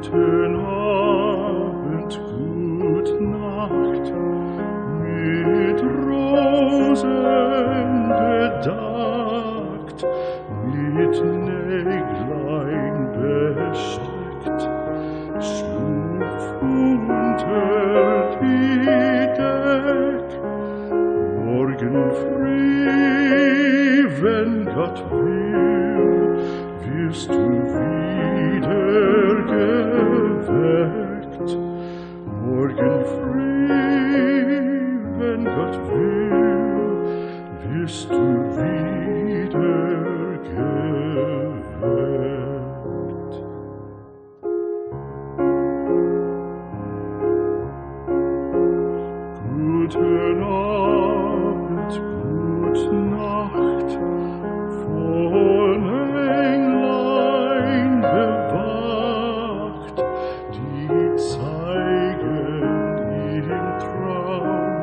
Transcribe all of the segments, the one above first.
Guten Abend, gut Nacht, mit Rosen bedeckt, mit Näglein besteckt, schlupf unter die Deck. Morgen früh, wenn Gott will, wirst du wieder geweckt. Morgen früh, wenn Gott will, wirst du wieder geweckt. Guten Abend, gute Nacht, von Englein bewacht, die zeigen im Traum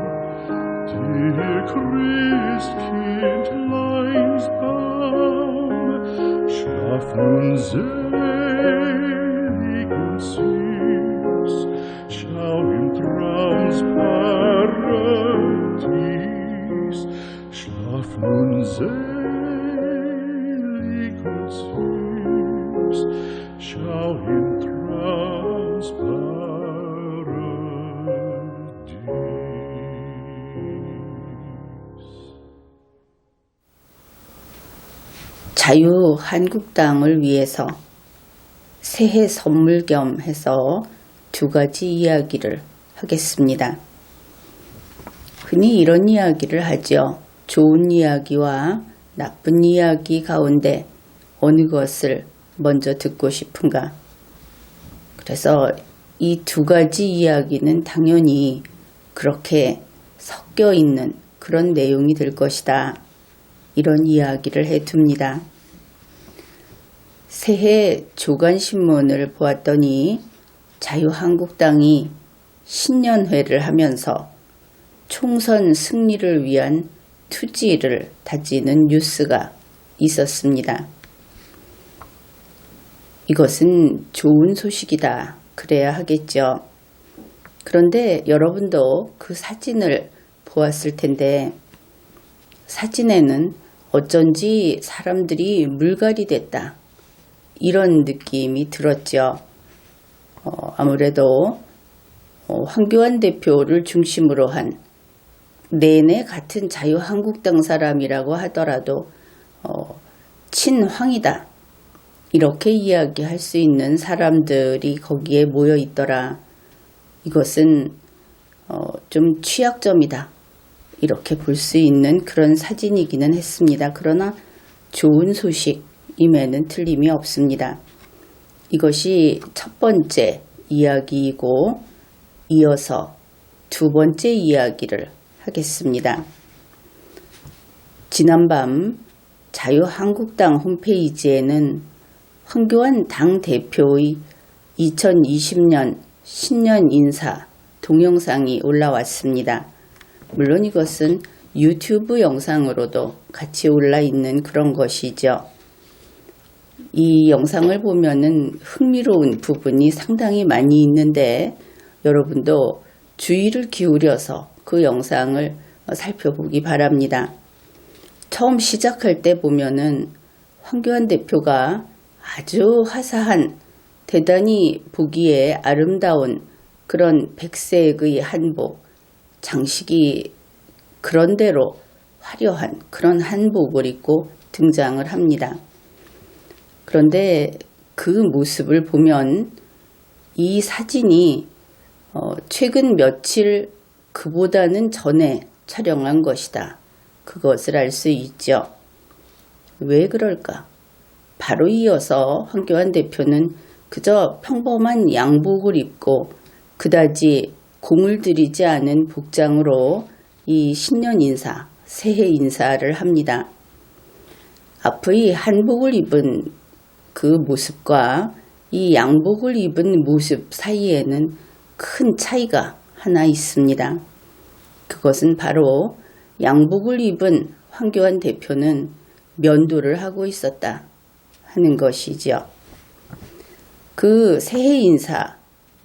dir Christkindleins Baum. Schlaf nun selig und süß, schau im Traums Paradies. Schlaf nun selig und süß, schau im Traums Paradies. 자유한국당을 위해서 새해 선물 겸 해서 두 가지 이야기를 하겠습니다. 흔히 이런 이야기를 하죠. 좋은 이야기와 나쁜 이야기 가운데 어느 것을 먼저 듣고 싶은가. 그래서 이 두 가지 이야기는 당연히 그렇게 섞여 있는 그런 내용이 될 것이다. 이런 이야기를 해둡니다. 새해 조간신문을 보았더니 자유한국당이 신년회를 하면서 총선 승리를 위한 투지를 다지는 뉴스가 있었습니다. 이것은 좋은 소식이다. 그래야 하겠죠. 그런데 여러분도 그 사진을 보았을 텐데 사진에는 어쩐지 사람들이 물갈이 됐다. 이런 느낌이 들었죠. 아무래도 황교안 대표를 중심으로 한 내내 같은 자유한국당 사람이라고 하더라도 친황이다. 이렇게 이야기할 수 있는 사람들이 거기에 모여 있더라. 이것은 좀 취약점이다. 이렇게 볼 수 있는 그런 사진이기는 했습니다. 그러나 좋은 소식임에는 틀림이 없습니다. 이것이 첫 번째 이야기이고 이어서 두 번째 이야기를 하겠습니다. 지난밤 자유한국당 홈페이지에는 황교안 당대표의 2020년 신년 인사 동영상이 올라왔습니다. 물론 이것은 유튜브 영상으로도 같이 올라있는 그런 것이죠. 이 영상을 보면은 흥미로운 부분이 상당히 많이 있는데 여러분도 주의를 기울여서 그 영상을 살펴보기 바랍니다. 처음 시작할 때 보면은 황교안 대표가 아주 화사한 대단히 보기에 아름다운 그런 백색의 한복, 장식이 그런대로 화려한 그런 한복을 입고 등장을 합니다. 그런데 그 모습을 보면 이 사진이 최근 며칠 그보다는 전에 촬영한 것이다. 그것을 알 수 있죠. 왜 그럴까? 바로 이어서 황교안 대표는 그저 평범한 양복을 입고 그다지 공을 들이지 않은 복장으로 이 신년 인사, 새해 인사를 합니다. 앞의 한복을 입은 그 모습과 이 양복을 입은 모습 사이에는 큰 차이가 하나 있습니다. 그것은 바로 양복을 입은 황교안 대표는 면도를 하고 있었다 하는 것이죠. 그 새해 인사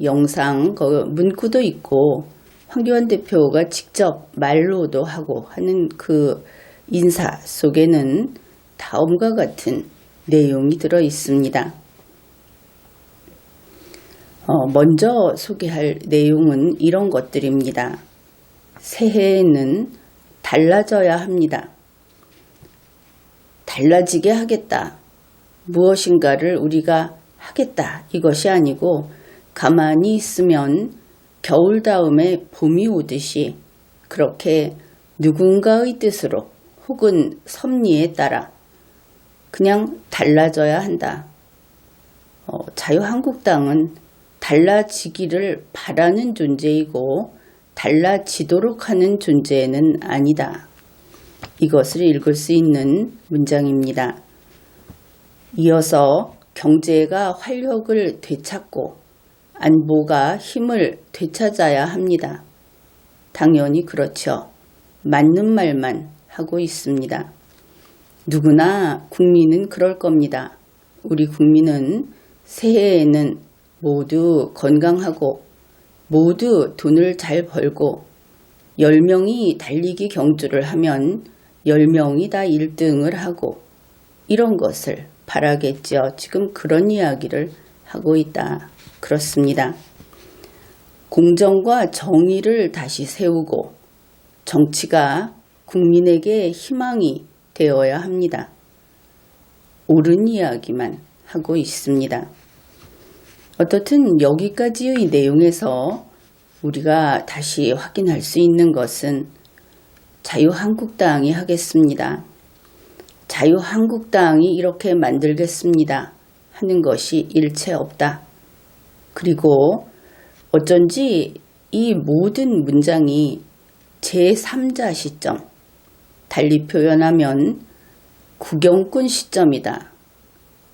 영상 문구도 있고 황교안 대표가 직접 말로도 하고 하는 그 인사 속에는 다음과 같은 내용이 들어 있습니다. 먼저 소개할 내용은 이런 것들입니다. 새해에는 달라져야 합니다. 달라지게 하겠다. 무엇인가를 우리가 하겠다. 이것이 아니고 가만히 있으면 겨울 다음에 봄이 오듯이 그렇게 누군가의 뜻으로 혹은 섭리에 따라 그냥 달라져야 한다. 자유한국당은 달라지기를 바라는 존재이고 달라지도록 하는 존재는 아니다. 이것을 읽을 수 있는 문장입니다. 이어서 경제가 활력을 되찾고 안보가 힘을 되찾아야 합니다. 당연히 그렇죠. 맞는 말만 하고 있습니다. 누구나 국민은 그럴 겁니다. 우리 국민은 새해에는 모두 건강하고 모두 돈을 잘 벌고 10명이 달리기 경주를 하면 10명이 다 1등을 하고 이런 것을 바라겠죠. 지금 그런 이야기를 하고 있다. 그렇습니다. 공정과 정의를 다시 세우고 정치가 국민에게 희망이 되어야 합니다. 옳은 이야기만 하고 있습니다. 어떻든 여기까지의 내용에서 우리가 다시 확인할 수 있는 것은 자유한국당이 하겠습니다. 자유한국당이 이렇게 만들겠습니다. 하는 것이 일체 없다. 그리고 어쩐지 이 모든 문장이 제3자 시점, 달리 표현하면 구경꾼 시점이다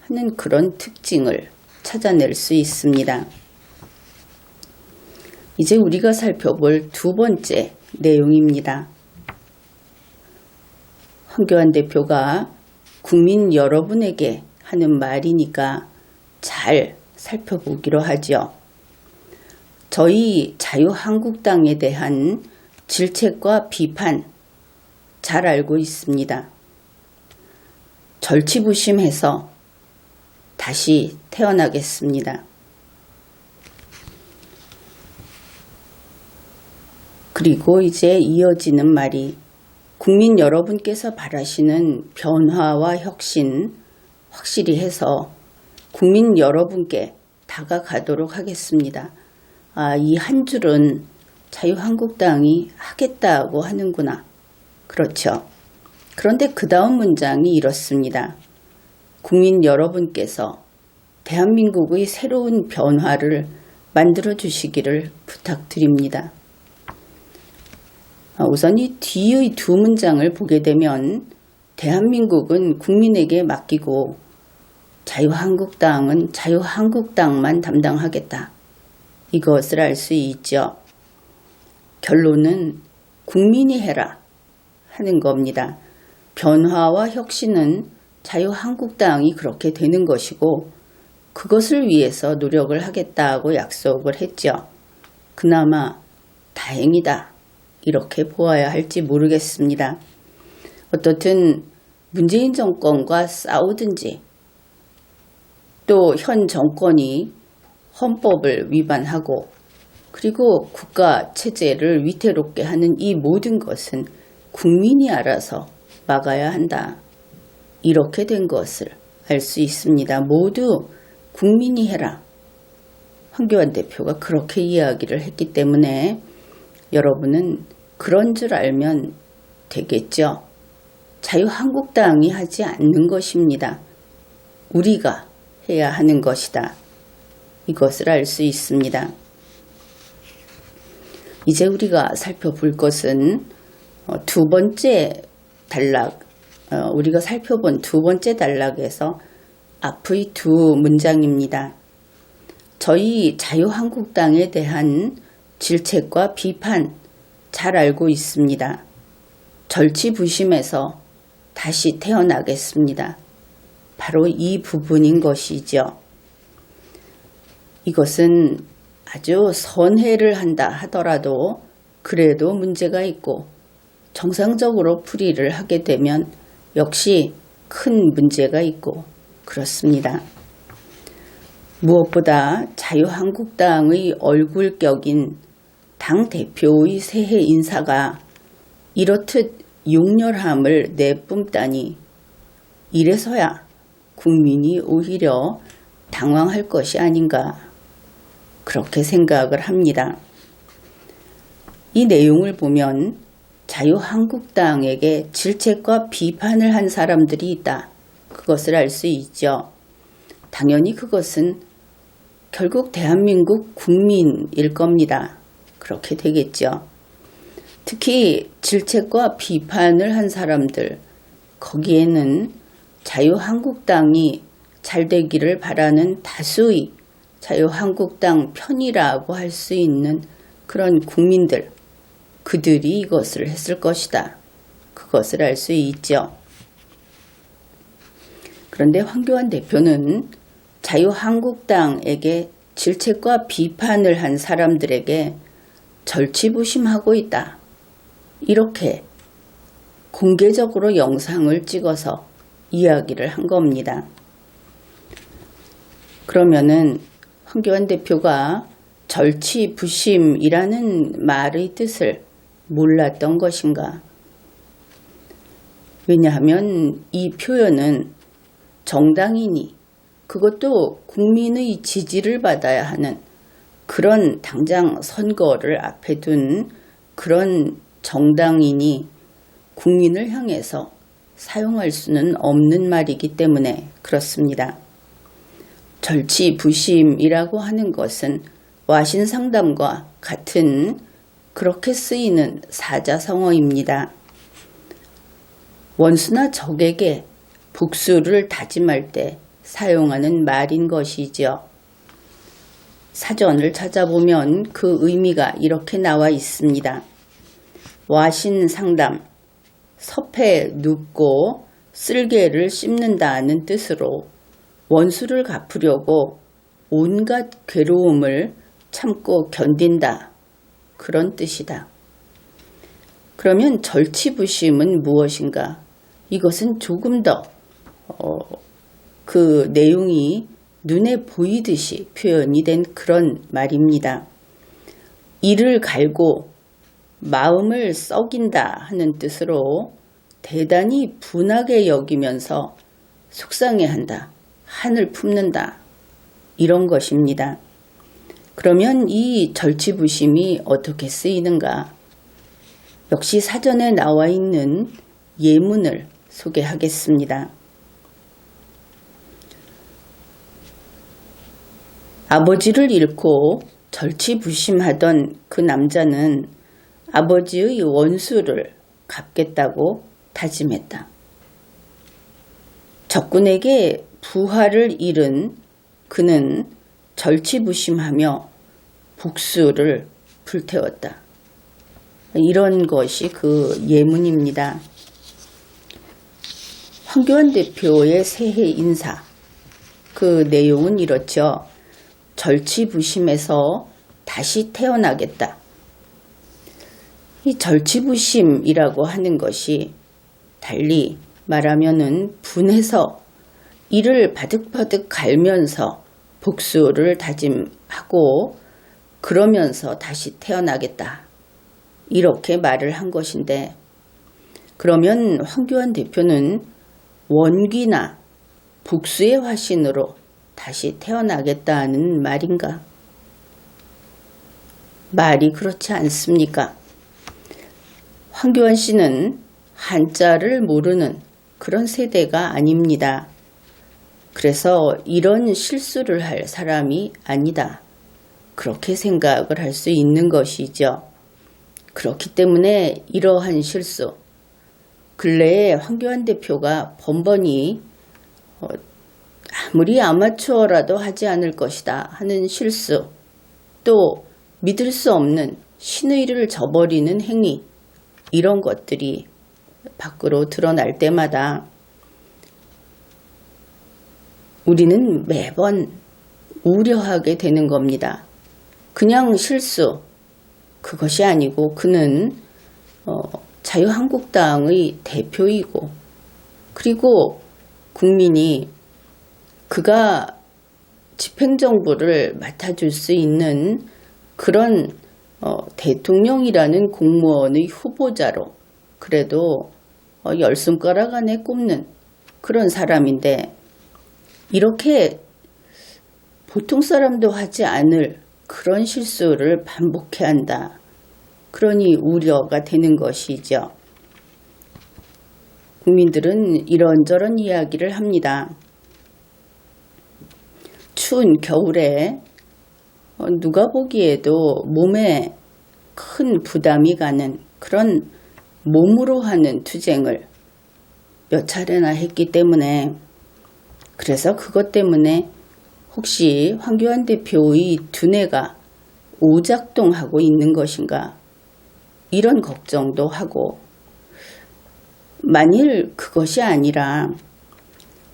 하는 그런 특징을 찾아낼 수 있습니다. 이제 우리가 살펴볼 두 번째 내용입니다. 황교안 대표가 국민 여러분에게 하는 말이니까 잘 살펴보기로 하죠. 저희 자유한국당에 대한 질책과 비판 잘 알고 있습니다. 절치부심해서 다시 태어나겠습니다. 그리고 이제 이어지는 말이 국민 여러분께서 바라시는 변화와 혁신 확실히 해서 국민 여러분께 다가가도록 하겠습니다. 이 한 줄은 자유한국당이 하겠다고 하는구나. 그렇죠. 그런데 그 다음 문장이 이렇습니다. 국민 여러분께서 대한민국의 새로운 변화를 만들어 주시기를 부탁드립니다. 우선 이 뒤의 두 문장을 보게 되면 대한민국은 국민에게 맡기고 자유한국당은 자유한국당만 담당하겠다. 이것을 알 수 있죠. 결론은 국민이 해라 하는 겁니다. 변화와 혁신은 자유한국당이 그렇게 되는 것이고 그것을 위해서 노력을 하겠다고 약속을 했죠. 그나마 다행이다. 이렇게 보아야 할지 모르겠습니다. 어떻든 문재인 정권과 싸우든지 또 현 정권이 헌법을 위반하고 그리고 국가 체제를 위태롭게 하는 이 모든 것은 국민이 알아서 막아야 한다. 이렇게 된 것을 알 수 있습니다. 모두 국민이 해라. 황교안 대표가 그렇게 이야기를 했기 때문에 여러분은 그런 줄 알면 되겠죠. 자유한국당이 하지 않는 것입니다. 우리가 해야 하는 것이다. 이것을 알 수 있습니다. 이제 우리가 살펴볼 것은 두 번째 단락, 우리가 살펴본 두 번째 단락에서 앞의 두 문장입니다. 저희 자유한국당에 대한 질책과 비판 잘 알고 있습니다. 절치부심해서 다시 태어나겠습니다. 바로 이 부분인 것이죠. 이것은 아주 선회를 한다 하더라도 그래도 문제가 있고 정상적으로 풀이를 하게 되면 역시 큰 문제가 있고 그렇습니다. 무엇보다 자유한국당의 얼굴격인 당대표의 새해 인사가 이렇듯 용렬함을 내뿜다니 이래서야 국민이 오히려 당황할 것이 아닌가 그렇게 생각을 합니다. 이 내용을 보면 자유한국당에게 질책과 비판을 한 사람들이 있다. 그것을 알 수 있죠. 당연히 그것은 결국 대한민국 국민일 겁니다. 그렇게 되겠죠. 특히 질책과 비판을 한 사람들, 거기에는 자유한국당이 잘 되기를 바라는 다수의 자유한국당 편이라고 할 수 있는 그런 국민들, 그들이 이것을 했을 것이다. 그것을 알 수 있죠. 그런데 황교안 대표는 자유한국당에게 질책과 비판을 한 사람들에게 절치부심하고 있다. 이렇게 공개적으로 영상을 찍어서 이야기를 한 겁니다. 그러면은 황교안 대표가 절치부심이라는 말의 뜻을 몰랐던 것인가? 왜냐하면 이 표현은 정당인이 그것도 국민의 지지를 받아야 하는 그런 당장 선거를 앞에 둔 그런 정당인이 국민을 향해서 사용할 수는 없는 말이기 때문에 그렇습니다. 절치부심이라고 하는 것은 와신상담과 같은 그렇게 쓰이는 사자성어입니다. 원수나 적에게 복수를 다짐할 때 사용하는 말인 것이죠. 사전을 찾아보면 그 의미가 이렇게 나와 있습니다. 와신상담, 섭에 눕고 쓸개를 씹는다는 뜻으로 원수를 갚으려고 온갖 괴로움을 참고 견딘다. 그런 뜻이다. 그러면 절치부심은 무엇인가? 이것은 조금 더 그 내용이 눈에 보이듯이 표현이 된 그런 말입니다. 이를 갈고 마음을 썩인다 하는 뜻으로 대단히 분하게 여기면서 속상해한다, 한을 품는다 이런 것입니다. 그러면 이 절치부심이 어떻게 쓰이는가? 역시 사전에 나와 있는 예문을 소개하겠습니다. 아버지를 잃고 절치부심하던 그 남자는 아버지의 원수를 갚겠다고 다짐했다. 적군에게 부하를 잃은 그는 절치부심하며 복수를 불태웠다. 이런 것이 그 예문입니다. 황교안 대표의 새해 인사, 그 내용은 이렇죠. 절치부심에서 다시 태어나겠다. 이 절치부심이라고 하는 것이 달리 말하면은 분해서 이를 바득바득 갈면서 복수를 다짐하고 그러면서 다시 태어나겠다. 이렇게 말을 한 것인데 그러면 황교안 대표는 원귀나 복수의 화신으로 다시 태어나겠다는 말인가? 말이 그렇지 않습니까? 황교안 씨는 한자를 모르는 그런 세대가 아닙니다. 그래서 이런 실수를 할 사람이 아니다. 그렇게 생각을 할 수 있는 것이죠. 그렇기 때문에 이러한 실수, 근래에 황교안 대표가 번번이 아무리 아마추어라도 하지 않을 것이다 하는 실수, 또 믿을 수 없는 신의를 저버리는 행위, 이런 것들이 밖으로 드러날 때마다 우리는 매번 우려하게 되는 겁니다. 그냥 실수, 그것이 아니고 그는 자유한국당의 대표이고, 그리고 국민이 그가 집행정부를 맡아줄 수 있는 그런 대통령이라는 공무원의 후보자로 그래도 10손가락 안에 꼽는 그런 사람인데, 이렇게 보통 사람도 하지 않을 그런 실수를 반복해야 한다. 그러니 우려가 되는 것이죠. 국민들은 이런저런 이야기를 합니다. 추운 겨울에 누가 보기에도 몸에 큰 부담이 가는 그런 몸으로 하는 투쟁을 몇 차례나 했기 때문에, 그래서 그것 때문에 혹시 황교안 대표의 두뇌가 오작동하고 있는 것인가, 이런 걱정도 하고, 만일 그것이 아니라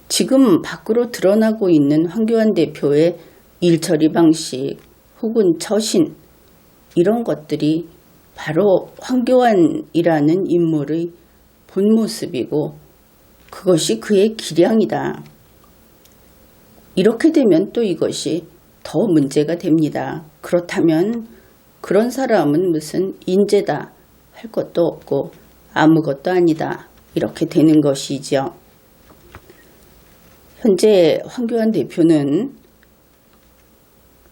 지금 밖으로 드러나고 있는 황교안 대표의 일처리 방식 혹은 처신, 이런 것들이 바로 황교안이라는 인물의 본 모습이고 그것이 그의 기량이다. 이렇게 되면 또 이것이 더 문제가 됩니다. 그렇다면 그런 사람은 무슨 인재다 할 것도 없고 아무것도 아니다, 이렇게 되는 것이죠. 현재 황교안 대표는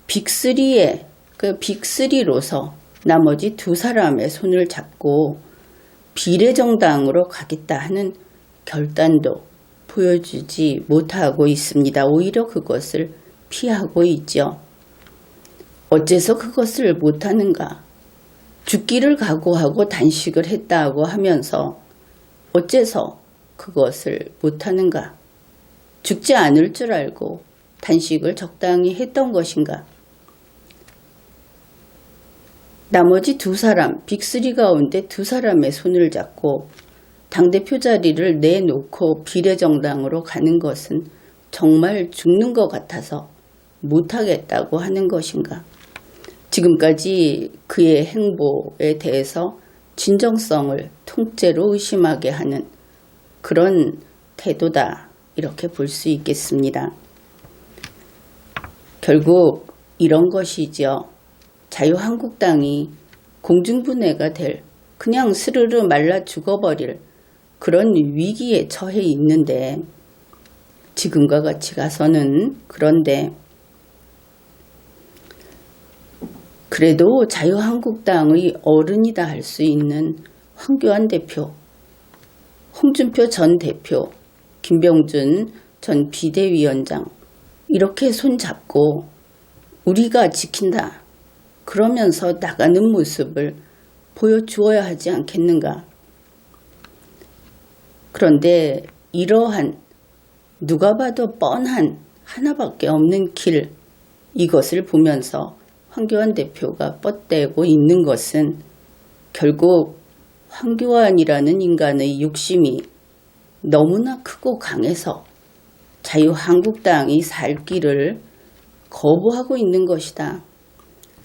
빅3의 빅3로서 나머지 두 사람의 손을 잡고 비례정당으로 가겠다 하는 결단도 보여주지 못하고 있습니다. 오히려 그것을 피하고 있죠. 어째서 그것을 못하는가? 죽기를 각오하고 단식을 했다고 하면서 어째서 그것을 못하는가? 죽지 않을 줄 알고 단식을 적당히 했던 것인가? 나머지 두 사람, 빅3 가운데 두 사람의 손을 잡고 당대표 자리를 내놓고 비례정당으로 가는 것은 정말 죽는 것 같아서 못하겠다고 하는 것인가? 지금까지 그의 행보에 대해서 진정성을 통째로 의심하게 하는 그런 태도다, 이렇게 볼 수 있겠습니다. 결국 이런 것이죠. 자유한국당이 공중분해가 될, 그냥 스르르 말라 죽어버릴 그런 위기에 처해 있는데, 지금과 같이 가서는, 그런데 그래도 자유한국당의 어른이다 할 수 있는 황교안 대표, 홍준표 전 대표, 김병준 전 비대위원장, 이렇게 손잡고 우리가 지킨다 그러면서 나가는 모습을 보여주어야 하지 않겠는가. 그런데 이러한 누가 봐도 뻔한 하나밖에 없는 길, 이것을 보면서 황교안 대표가 뻗대고 있는 것은 결국 황교안이라는 인간의 욕심이 너무나 크고 강해서 자유한국당이 살 길을 거부하고 있는 것이다.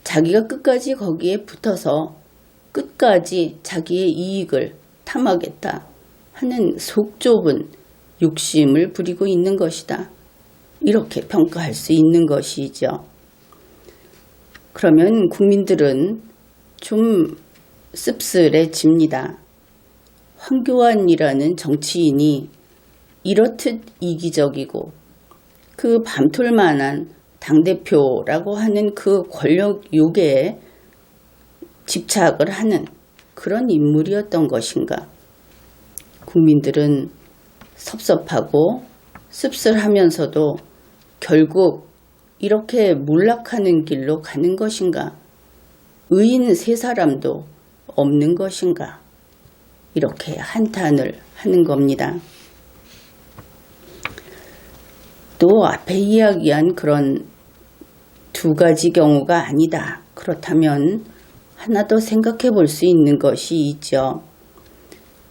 자기가 끝까지 거기에 붙어서 끝까지 자기의 이익을 탐하겠다 하는 속 좁은 욕심을 부리고 있는 것이다. 이렇게 평가할 수 있는 것이죠. 그러면 국민들은 좀 씁쓸해집니다. 황교안이라는 정치인이 이렇듯 이기적이고 그 밤톨만한 당대표라고 하는 그 권력 요괴에 집착을 하는 그런 인물이었던 것인가. 국민들은 섭섭하고 씁쓸하면서도 결국 이렇게 몰락하는 길로 가는 것인가. 의인 세 사람도 없는 것인가. 이렇게 한탄을 하는 겁니다. 또 앞에 이야기한 그런 두 가지 경우가 아니다. 그렇다면 하나 더 생각해 볼 수 있는 것이 있죠.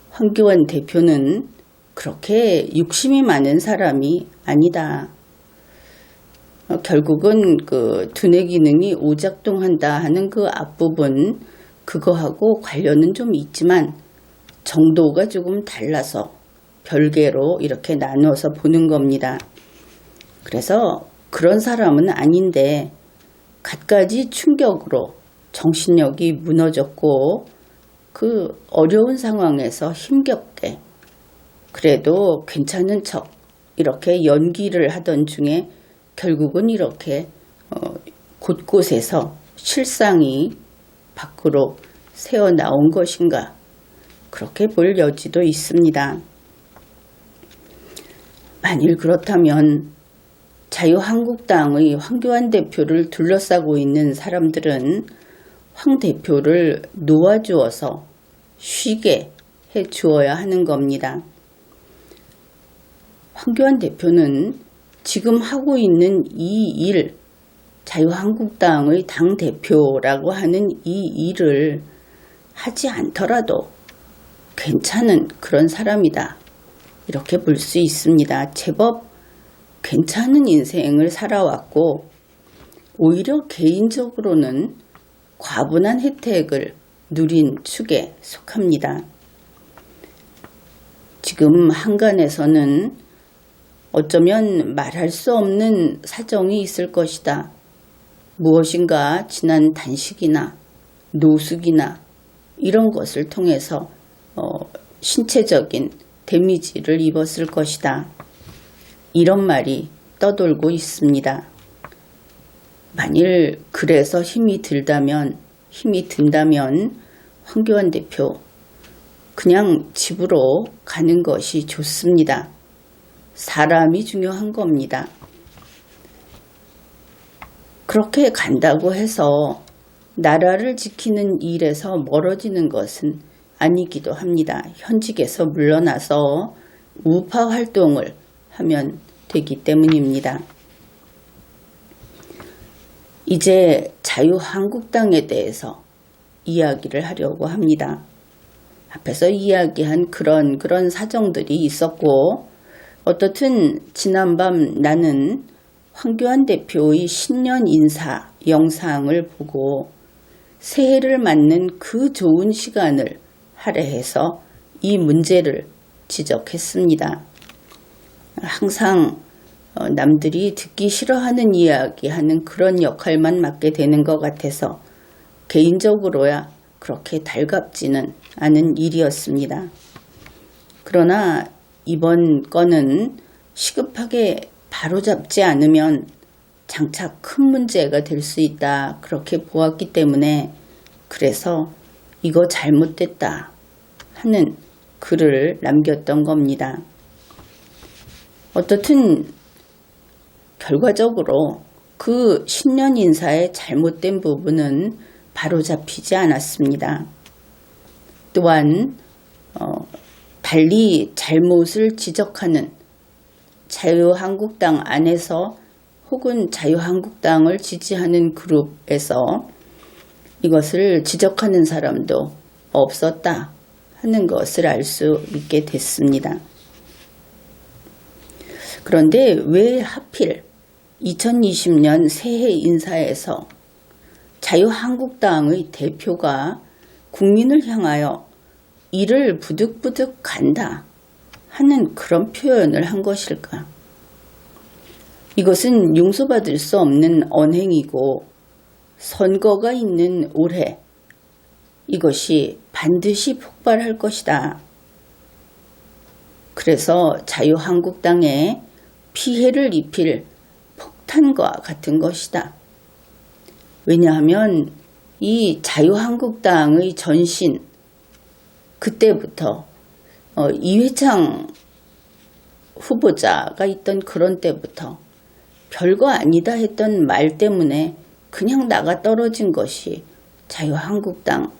황교안 대표는 그렇게 욕심이 많은 사람이 아니다. 결국은 그 두뇌 기능이 오작동한다 하는 그 앞부분 그거하고 관련은 좀 있지만 정도가 조금 달라서 별개로 이렇게 나누어서 보는 겁니다. 그래서 그런 사람은 아닌데 갖가지 충격으로 정신력이 무너졌고 그 어려운 상황에서 힘겹게 그래도 괜찮은 척 이렇게 연기를 하던 중에 결국은 이렇게 곳곳에서 실상이 밖으로 새어 나온 것인가 그렇게 볼 여지도 있습니다. 만일 그렇다면 자유한국당의 황교안 대표를 둘러싸고 있는 사람들은 황 대표를 놓아주어서 쉬게 해주어야 하는 겁니다. 황교안 대표는 지금 하고 있는 이 일, 자유한국당의 당대표라고 하는 이 일을 하지 않더라도 괜찮은 그런 사람이다. 이렇게 볼 수 있습니다. 제법 괜찮은 인생을 살아왔고 오히려 개인적으로는 과분한 혜택을 누린 축에 속합니다. 지금 한간에서는 어쩌면 말할 수 없는 사정이 있을 것이다. 무엇인가 지난 단식이나 노숙이나 이런 것을 통해서 신체적인 데미지를 입었을 것이다. 이런 말이 떠돌고 있습니다. 만일 그래서 힘이 든다면 황교안 대표 그냥 집으로 가는 것이 좋습니다. 사람이 중요한 겁니다. 그렇게 간다고 해서 나라를 지키는 일에서 멀어지는 것은 아니기도 합니다. 현직에서 물러나서 우파 활동을 하면 되기 때문입니다. 이제 자유한국당에 대해서 이야기를 하려고 합니다. 앞에서 이야기한 그런 사정들이 있었고 어떻든 지난밤 나는 황교안 대표의 신년 인사 영상을 보고 새해를 맞는 그 좋은 시간을 할애해서 이 문제를 지적했습니다. 항상 남들이 듣기 싫어하는 이야기하는 그런 역할만 맡게 되는 것 같아서 개인적으로야 그렇게 달갑지는 않은 일이었습니다. 그러나 이번 건은 시급하게 바로잡지 않으면 장차 큰 문제가 될 수 있다 그렇게 보았기 때문에 그래서 이거 잘못됐다 하는 글을 남겼던 겁니다. 어떻든 결과적으로 그 신년 인사의 잘못된 부분은 바로잡히지 않았습니다. 또한 달리 잘못을 지적하는 자유한국당 안에서 혹은 자유한국당을 지지하는 그룹에서 이것을 지적하는 사람도 없었다 하는 것을 알 수 있게 됐습니다. 그런데 왜 하필 2020년 새해 인사에서 자유한국당의 대표가 국민을 향하여 이를 부득부득 간다 하는 그런 표현을 한 것일까? 이것은 용서받을 수 없는 언행이고 선거가 있는 올해 이것이 반드시 폭발할 것이다. 그래서 자유한국당에 피해를 입힐 폭탄과 같은 것이다. 왜냐하면 이 자유한국당의 전신 그때부터 이회창 후보자가 있던 그런 때부터 별거 아니다 했던 말 때문에 그냥 나가 떨어진 것이 자유한국당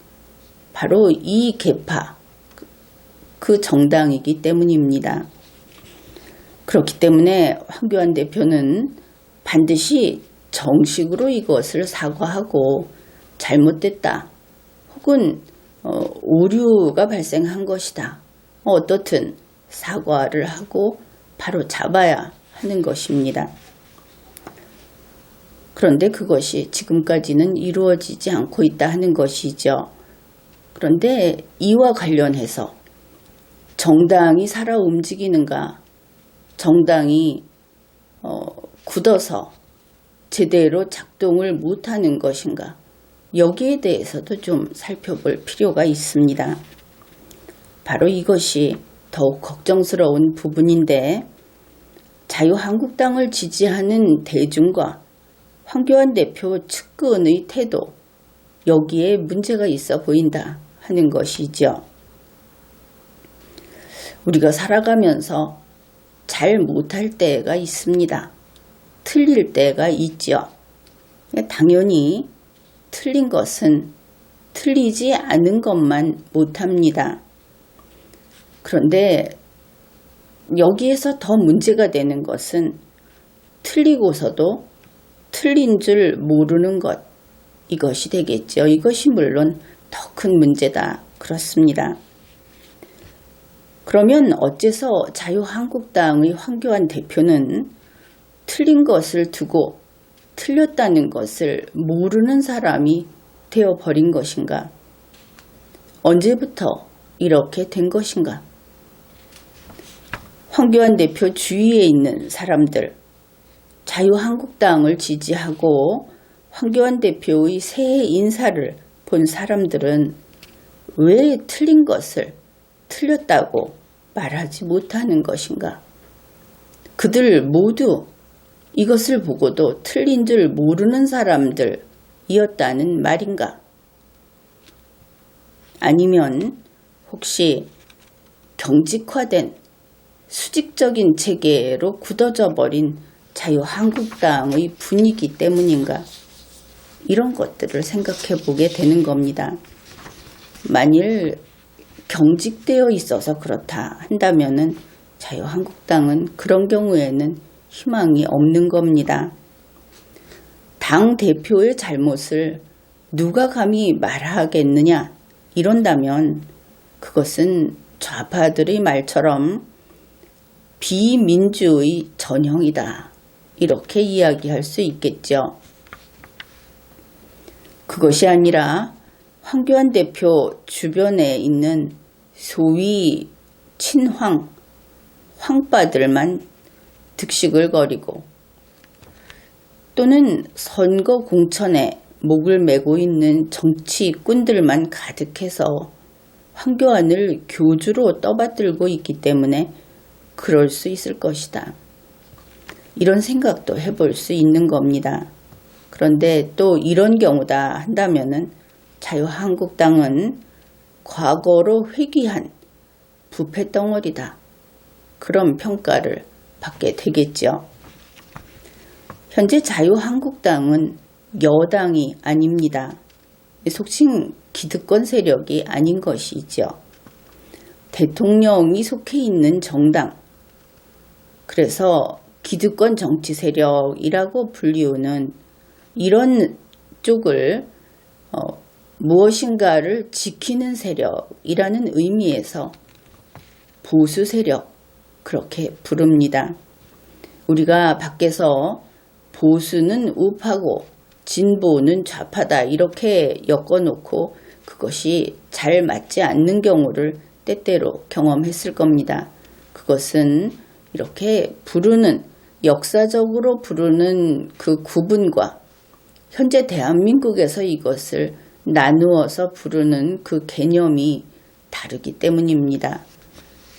바로 이 계파 그 정당이기 때문입니다. 그렇기 때문에 황교안 대표는 반드시 정식으로 이것을 사과하고 잘못됐다 혹은 오류가 발생한 것이다. 어떻든 사과를 하고 바로 잡아야 하는 것입니다. 그런데 그것이 지금까지는 이루어지지 않고 있다 하는 것이죠. 그런데 이와 관련해서 정당이 살아 움직이는가, 정당이 굳어서 제대로 작동을 못하는 것인가, 여기에 대해서도 좀 살펴볼 필요가 있습니다. 바로 이것이 더욱 걱정스러운 부분인데, 자유한국당을 지지하는 대중과 황교안 대표 측근의 태도, 여기에 문제가 있어 보인다 하는 것이죠. 우리가 살아가면서 잘 못할 때가 있습니다. 틀릴 때가 있죠. 당연히 틀린 것은 틀리지 않은 것만 못합니다. 그런데 여기에서 더 문제가 되는 것은 틀리고서도 틀린 줄 모르는 것, 이것이 되겠죠. 이것이 물론 더 큰 문제다. 그렇습니다. 그러면 어째서 자유한국당의 황교안 대표는 틀린 것을 두고 틀렸다는 것을 모르는 사람이 되어버린 것인가? 언제부터 이렇게 된 것인가? 황교안 대표 주위에 있는 사람들, 자유한국당을 지지하고 황교안 대표의 새해 인사를 본 사람들은 왜 틀린 것을 틀렸다고 말하지 못하는 것인가? 그들 모두 이것을 보고도 틀린 줄 모르는 사람들이었다는 말인가? 아니면 혹시 경직화된 수직적인 체계로 굳어져 버린 자유한국당의 분위기 때문인가? 이런 것들을 생각해 보게 되는 겁니다. 만일 경직되어 있어서 그렇다 한다면은 자유한국당은 그런 경우에는 희망이 없는 겁니다. 당 대표의 잘못을 누가 감히 말하겠느냐? 이런다면 그것은 좌파들의 말처럼 비민주의 전형이다. 이렇게 이야기할 수 있겠죠. 그것이 아니라 황교안 대표 주변에 있는 소위 친황, 황빠들만 득식을 거리고 또는 선거 공천에 목을 메고 있는 정치꾼들만 가득해서 황교안을 교주로 떠받들고 있기 때문에 그럴 수 있을 것이다. 이런 생각도 해볼 수 있는 겁니다. 그런데 또 이런 경우다 한다면은 자유한국당은 과거로 회귀한 부패덩어리다. 그런 평가를 받게 되겠죠. 현재 자유한국당은 여당이 아닙니다. 속칭 기득권 세력이 아닌 것이죠. 대통령이 속해 있는 정당, 그래서 기득권 정치 세력이라고 불리우는 이런 쪽을 무엇인가를 지키는 세력이라는 의미에서 보수 세력, 그렇게 부릅니다. 우리가 밖에서 보수는 우파고 진보는 좌파다 이렇게 엮어놓고 그것이 잘 맞지 않는 경우를 때때로 경험했을 겁니다. 그것은 이렇게 부르는, 역사적으로 부르는 그 구분과 현재 대한민국에서 이것을 나누어서 부르는 그 개념이 다르기 때문입니다.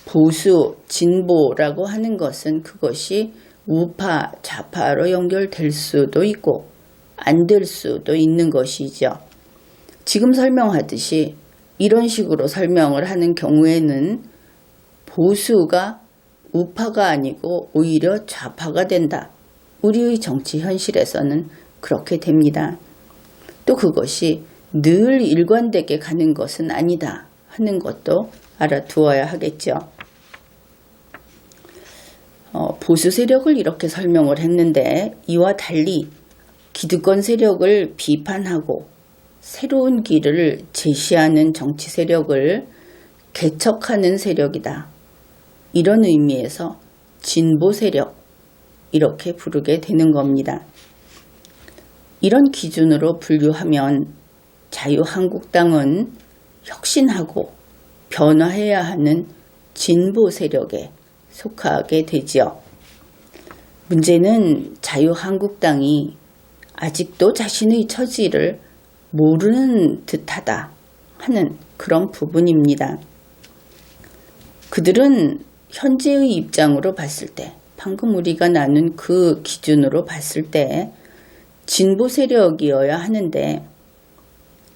보수, 진보라고 하는 것은 그것이 우파, 좌파로 연결될 수도 있고 안 될 수도 있는 것이죠. 지금 설명하듯이 이런 식으로 설명을 하는 경우에는 보수가 우파가 아니고 오히려 좌파가 된다. 우리의 정치 현실에서는 그렇게 됩니다. 또 그것이 늘 일관되게 가는 것은 아니다 하는 것도 알아두어야 하겠죠. 보수 세력을 이렇게 설명을 했는데 이와 달리 기득권 세력을 비판하고 새로운 길을 제시하는 정치 세력을 개척하는 세력이다. 이런 의미에서 진보 세력, 이렇게 부르게 되는 겁니다. 이런 기준으로 분류하면 자유한국당은 혁신하고 변화해야 하는 진보 세력에 속하게 되지요. 문제는 자유한국당이 아직도 자신의 처지를 모르는 듯하다 하는 그런 부분입니다. 그들은 현재의 입장으로 봤을 때, 방금 우리가 나눈 그 기준으로 봤을 때 진보 세력이어야 하는데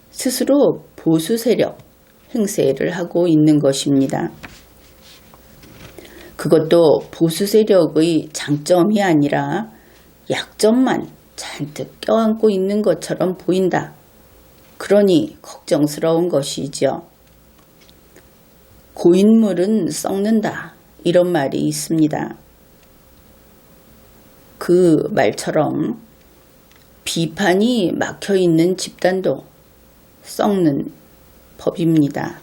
스스로 보수 세력 행세를 하고 있는 것입니다. 그것도 보수 세력의 장점이 아니라 약점만 잔뜩 껴안고 있는 것처럼 보인다. 그러니 걱정스러운 것이지요. 고인물은 썩는다. 이런 말이 있습니다. 그 말처럼 비판이 막혀있는 집단도 썩는 법입니다.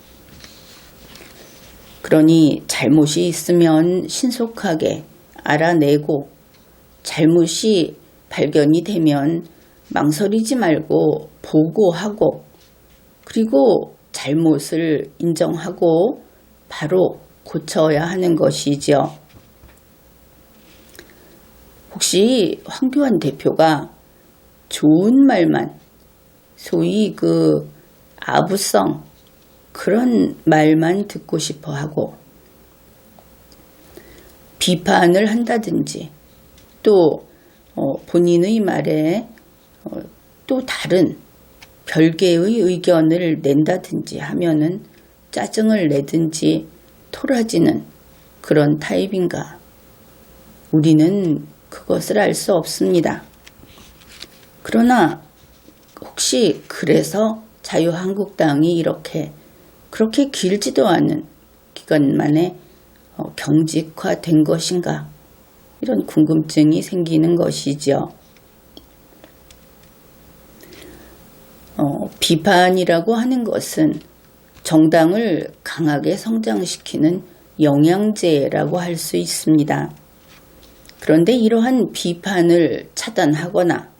그러니 잘못이 있으면 신속하게 알아내고 잘못이 발견이 되면 망설이지 말고 보고하고 그리고 잘못을 인정하고 바로 고쳐야 하는 것이지요. 혹시 황교안 대표가 좋은 말만 소위 그 아부성 그런 말만 듣고 싶어 하고 비판을 한다든지 또 본인의 말에 또 다른 별개의 의견을 낸다든지 하면은 짜증을 내든지 토라지는 그런 타입인가? 우리는 그것을 알 수 없습니다. 그러나 혹시 그래서 자유한국당이 그렇게 길지도 않은 기간 만에 경직화된 것인가? 이런 궁금증이 생기는 것이지요. 비판이라고 하는 것은 정당을 강하게 성장시키는 영양제라고 할 수 있습니다. 그런데 이러한 비판을 차단하거나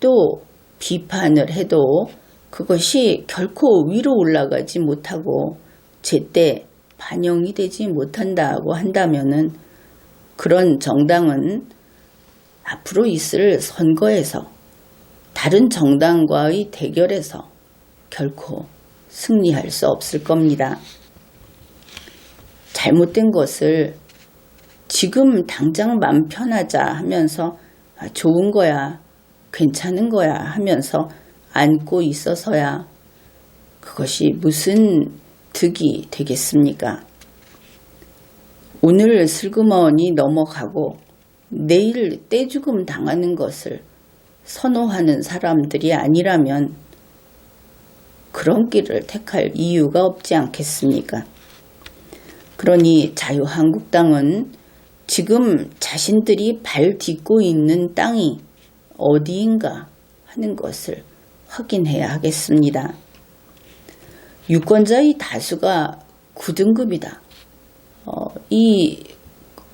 또 비판을 해도 그것이 결코 위로 올라가지 못하고 제때 반영이 되지 못한다고 한다면은 그런 정당은 앞으로 있을 선거에서 다른 정당과의 대결에서 결코 승리할 수 없을 겁니다. 잘못된 것을 지금 당장 맘 편하자 하면서 좋은 거야, 괜찮은 거야 하면서 안고 있어서야 그것이 무슨 득이 되겠습니까? 오늘 슬그머니 넘어가고 내일 떼죽음 당하는 것을 선호하는 사람들이 아니라면 그런 길을 택할 이유가 없지 않겠습니까? 그러니 자유한국당은 지금 자신들이 발 딛고 있는 땅이 어디인가 하는 것을 확인해야 하겠습니다. 유권자의 다수가 9등급이다. 이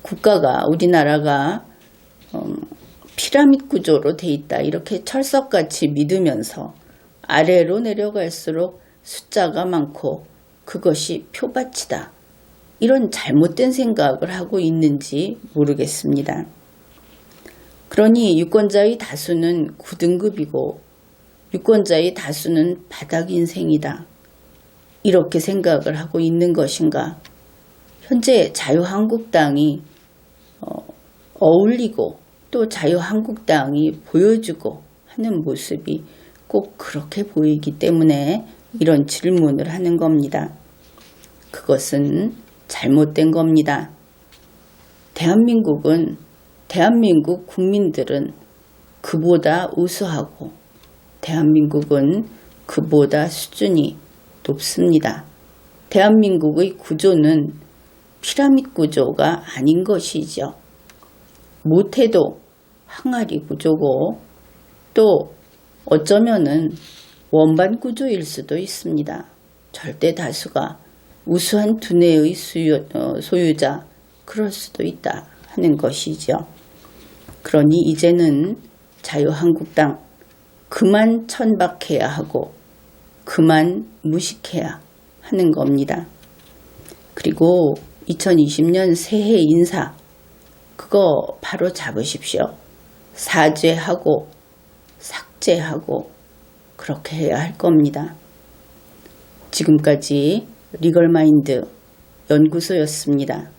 국가가 우리나라가 피라밋 구조로 돼 있다. 이렇게 철석같이 믿으면서 아래로 내려갈수록 숫자가 많고 그것이 표밭이다. 이런 잘못된 생각을 하고 있는지 모르겠습니다. 그러니 유권자의 다수는 9등급이고 유권자의 다수는 바닥 인생이다. 이렇게 생각을 하고 있는 것인가? 현재 자유한국당이 어울리고 또 자유한국당이 보여주고 하는 모습이 꼭 그렇게 보이기 때문에 이런 질문을 하는 겁니다. 그것은 잘못된 겁니다. 대한민국 국민들은 그보다 우수하고 대한민국은 그보다 수준이 높습니다. 대한민국의 구조는 피라밋 구조가 아닌 것이죠. 못해도 항아리 구조고 또 어쩌면은 원반 구조일 수도 있습니다. 절대 다수가 우수한 두뇌의 소유자 그럴 수도 있다 하는 것이죠. 그러니 이제는 자유한국당 그만 천박해야 하고 그만 무식해야 하는 겁니다. 그리고 2020년 새해 인사 그거 바로 잡으십시오. 사죄하고 삭제하고 그렇게 해야 할 겁니다. 지금까지 리걸마인드 연구소였습니다.